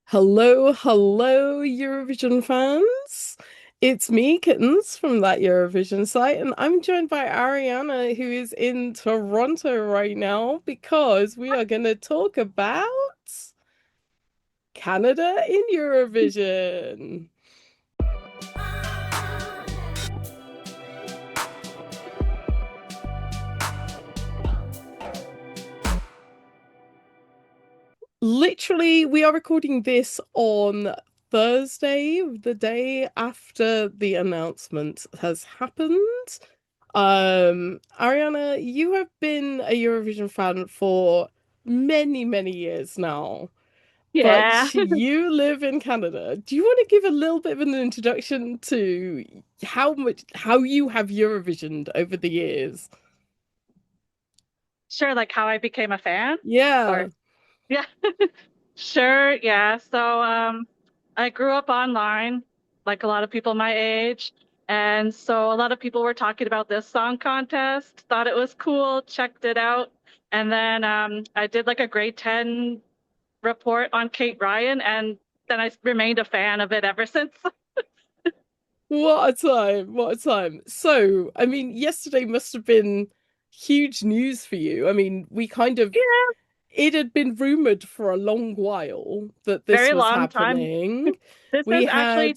Hello, hello, Eurovision fans. It's me, Kittens, from that Eurovision site, and I'm joined by Arianna, who is in Toronto right now because we are going to talk about Canada in Eurovision. Literally, we are recording this on Thursday, the day after the announcement has happened. Ariana, you have been a Eurovision fan for many, many years now, Yeah, but you live in Canada. Do you want to give a little bit of an introduction to how you have Eurovisioned over the years? sure. Like how I became a fan, Yeah. or yeah, sure. Yeah. I grew up online, like a lot of people my age, and so a lot of people were talking about this song contest. Thought it was cool, checked it out, and then I did like a grade 10 report on Kate Ryan, and then I remained a fan of it ever since. What a time. What a time. So, I mean, yesterday must have been huge news for you. I mean, Yeah, it had been rumored for a long while that this very was long time. happening. This We is had, actually,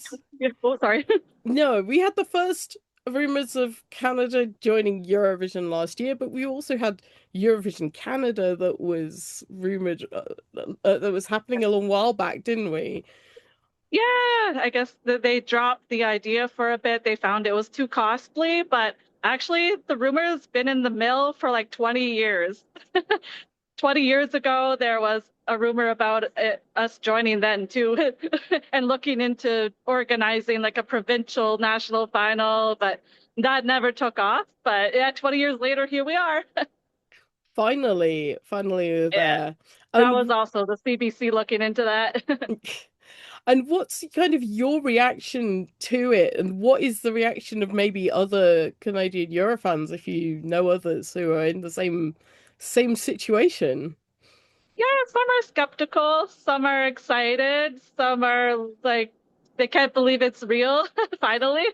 oh, sorry. no, we had the first rumors of Canada joining Eurovision last year, but we also had Eurovision Canada that was rumored that was happening a long while back, didn't we? Yeah, I guess they dropped the idea for a bit. They found it was too costly, but actually the rumor's been in the mill for like 20 years. 20 years ago, there was a rumor about us joining then too, and looking into organizing like a provincial national final, but that never took off. But yeah, 20 years later, here we are. Finally we're Yeah, there. that was And also the CBC looking into that. And what's kind of your reaction to it? And what is the reaction of maybe other Canadian Eurofans, if you know others who are in the same situation? Yeah, some are skeptical, some are excited, some are like they can't believe it's real, finally.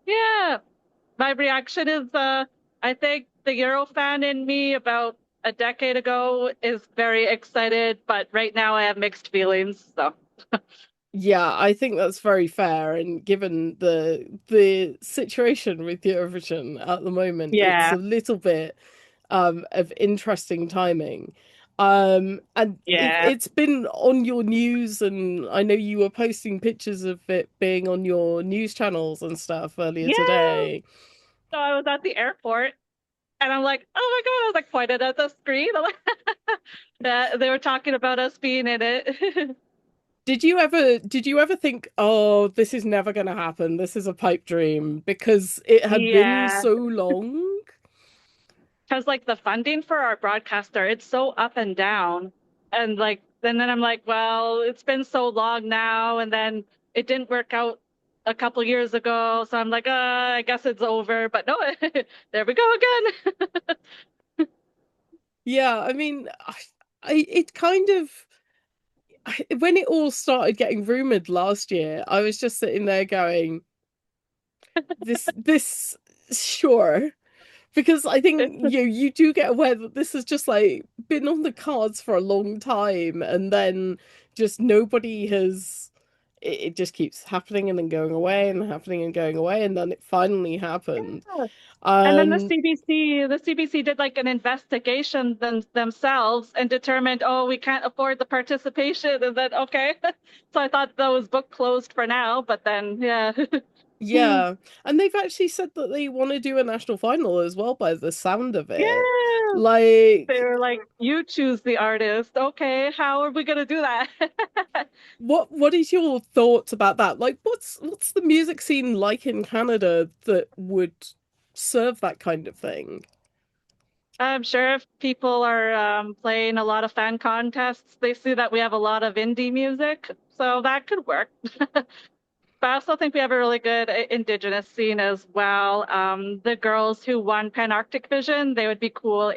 Yeah. My reaction is I think the Euro fan in me about a decade ago is very excited, but right now I have mixed feelings. So Yeah, I think that's very fair. And given the situation with Eurovision at the moment, it's yeah, a little bit of interesting timing. And yeah. it's been on your news, and I know you were posting pictures of it being on your news channels and stuff earlier Yeah. today. So I was at the airport and I'm like, oh my God, I was like pointed at the screen. I'm like, they were talking about us being in it. Did you ever think, oh, this is never gonna happen? This is a pipe dream because it had been Yeah. so long? Because like the funding for our broadcaster, it's so up and down. And like then I'm like, well, it's been so long now, and then it didn't work out a couple years ago. So I'm like, I guess it's over. But no, there we go again. Yeah, I mean, it kind of when it all started getting rumored last year, I was just sitting there going, this sure. Because I think you do get aware that this has just like been on the cards for a long time, and then just nobody has. It just keeps happening and then going away and happening and going away, and then it finally happened. Yeah. And then Um, the CBC did like an investigation themselves and determined, oh, we can't afford the participation. And then, okay. So I thought that was book closed for now, but then, yeah. yeah, and they've actually said that they want to do a national final as well, by the sound of it. Yeah. They Like, were like, you choose the artist. Okay, how are we gonna do that? what is your thoughts about that? Like, what's the music scene like in Canada that would serve that kind of thing? I'm sure if people are playing a lot of fan contests, they see that we have a lot of indie music, so that could work. But I also think we have a really good indigenous scene as well. The girls who won Pan Arctic Vision, they would be cool.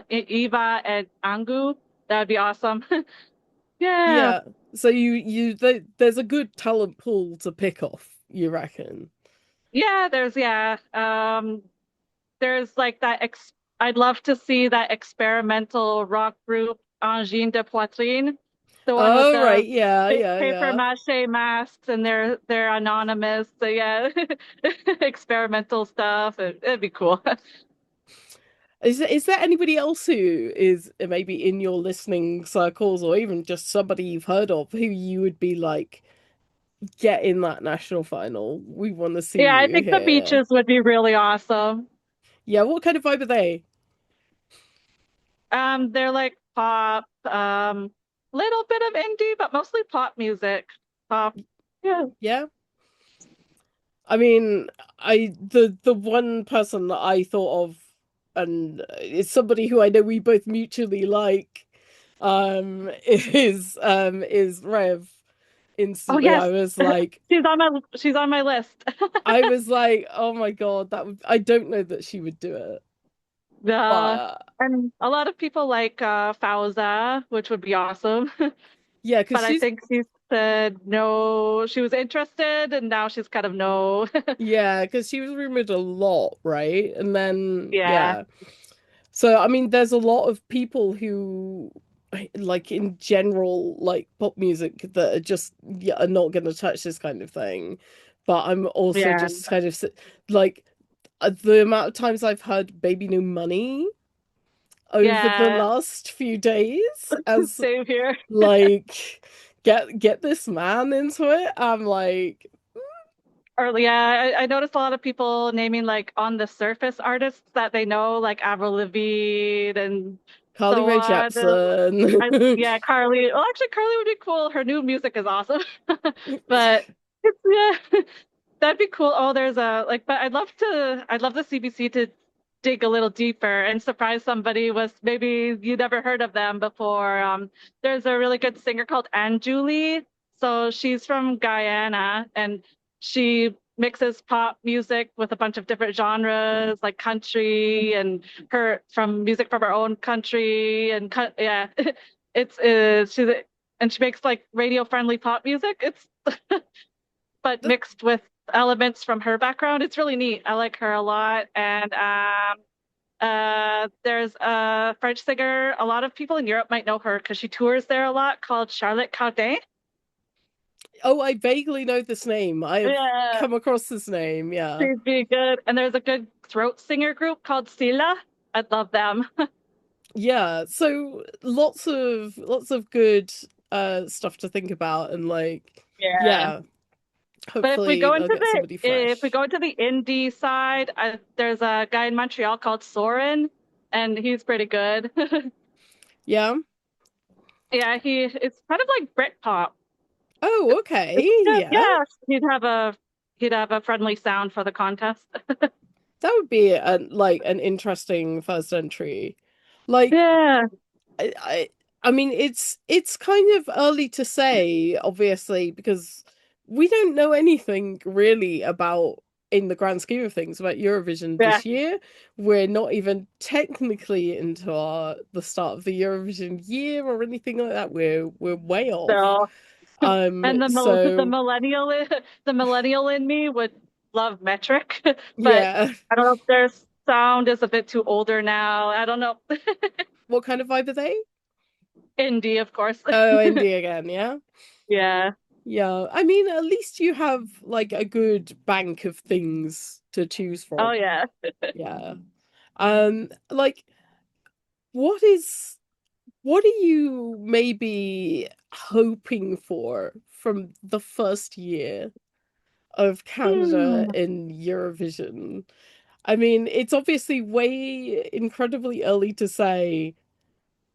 Eva and Angu, that would be awesome. Yeah. Yeah. So there's a good talent pool to pick off, you reckon? Yeah, there's like that ex I'd love to see that experimental rock group Angine de Poitrine, the one with Oh, the right. Yeah, big yeah, paper yeah. mache masks, and they're anonymous. So yeah, experimental stuff. It'd be cool. Is there anybody else who is maybe in your listening circles or even just somebody you've heard of who you would be like, get in that national final? We want to see Yeah, I you think the here. beaches would be really awesome. Yeah, what kind of vibe are they? They're like pop, little bit of indie, but mostly pop music. Pop. Yeah. Yeah. I mean, the one person that I thought of, and it's somebody who I know we both mutually like, is Rev. Oh Instantly, yes, she's on my list. I was like, oh my God, I don't know that she would do it. The But and a lot of people like Fauza, which would be awesome. yeah, because But I think she said no, she was interested, and now she's kind of no. she was rumored a lot, right? And then Yeah, yeah. So I mean, there's a lot of people who like in general like pop music that are just yeah, are not going to touch this kind of thing. But I'm also yeah, just kind of like the amount of times I've heard Baby No Money over the yeah. last few days as Same here. like get this man into it. I'm like Or yeah, I noticed a lot of people naming like on the surface artists that they know, like Avril Lavigne and Carly so Rae on. Jepsen. Yeah, Carly. Well, actually, Carly would be cool. Her new music is awesome. But it's yeah, that'd be cool. Oh, there's a like, but I'd love the CBC to dig a little deeper and surprise somebody with maybe you never heard of them before. There's a really good singer called Anne Julie. So she's from Guyana and she mixes pop music with a bunch of different genres like country and her from music from her own country and yeah, she's and she makes like radio friendly pop music. It's but mixed with elements from her background. It's really neat. I like her a lot. And there's a French singer. A lot of people in Europe might know her because she tours there a lot, called Charlotte Caudet. Oh, I vaguely know this name. I've Yeah, come across this name, yeah. she'd be good. And there's a good throat singer group called Sila. I'd love them. Yeah, so lots of good stuff to think about and like Yeah. yeah, But hopefully they'll get somebody if we fresh. go into the indie side, there's a guy in Montreal called Soren, and he's pretty good. Yeah. Yeah, it's kind of like Britpop. Oh, okay. It's good. Yeah. Yeah, he'd have a friendly sound for the contest. That would be like an interesting first entry. Like Yeah, I, I I mean it's kind of early to say, obviously, because we don't know anything really about in the grand scheme of things about Eurovision yeah. this year. We're not even technically into the start of the Eurovision year or anything like that. We're way off. So, and So the millennial in me would love metric, but yeah. I don't know if their sound is a bit too older now. I don't know. What kind of vibe are they? Indie, of course. Oh, indie again, yeah. Yeah. Yeah, I mean, at least you have like a good bank of things to choose Oh from. yeah. Yeah. Like, what is what are you maybe hoping for from the first year of Canada Hmm. in Eurovision? I mean, it's obviously way incredibly early to say,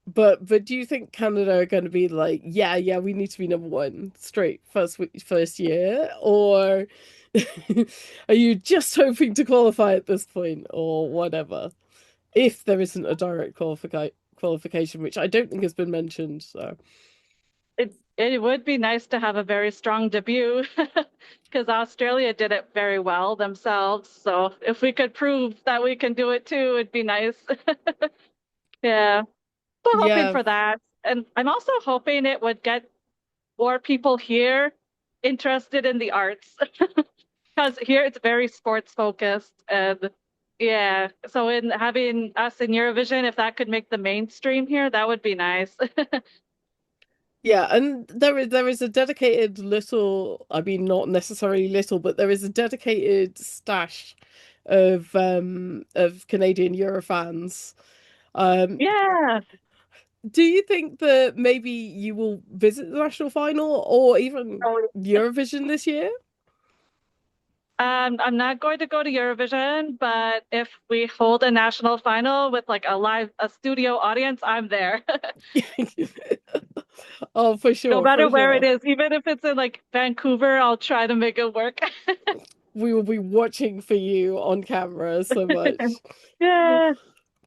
but do you think Canada are going to be like, yeah, yeah, we need to be number one straight first year, or are you just hoping to qualify at this point, or whatever? If there isn't a direct qualification, which I don't think has been mentioned, so It would be nice to have a very strong debut because Australia did it very well themselves. So if we could prove that we can do it too, it'd be nice. Yeah. So hoping yeah, for that. And I'm also hoping it would get more people here interested in the arts because here it's very sports focused. And yeah, so in having us in Eurovision, if that could make the mainstream here, that would be nice. Yeah, and there is a dedicated little, I mean not necessarily little, but there is a dedicated stash of Canadian Eurofans. Um Yeah. do you think that maybe you will visit the national final or even Eurovision this year? I'm not going to go to Eurovision, but if we hold a national final with like a studio audience, I'm there. Oh, for No sure, matter for where it sure. is, even if it's in like Vancouver, I'll try to make it work. We will be watching for you on camera so much. Yeah.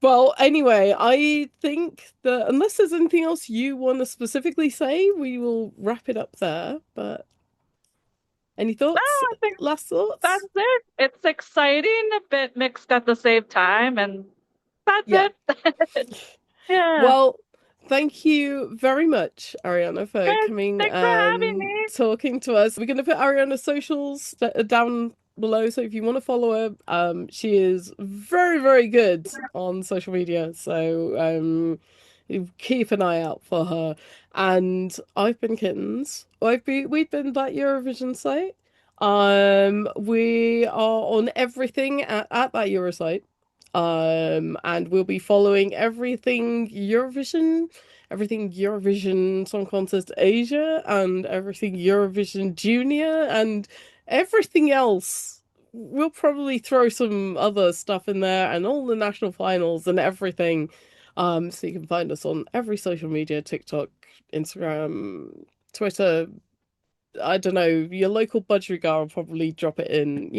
Well, anyway, I think that unless there's anything else you want to specifically say, we will wrap it up there. But any No, thoughts? I think Last that's thoughts? it. It's exciting, a bit mixed at the same time, and that's Yeah. it. Yeah. Well, thank you very much, Ariana, for Good. coming Thanks for having and me. talking to us. We're going to put Ariana's socials down below, so if you want to follow her, she is very, very good on social media. So, you keep an eye out for her. And I've been Kittens. We've been that Eurovision site. We are on everything at that Eurosite. And we'll be following everything Eurovision Song Contest Asia, and everything Eurovision Junior, and everything else. We'll probably throw some other stuff in there, and all the national finals and everything. So you can find us on every social media, TikTok, Instagram, Twitter. I don't know, your local budgerigar will probably drop it in.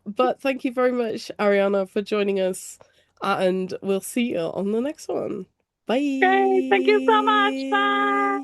But thank you very much, Ariana, for joining us, and we'll see you on the next one. Great. Thank you so much. Bye. Bye.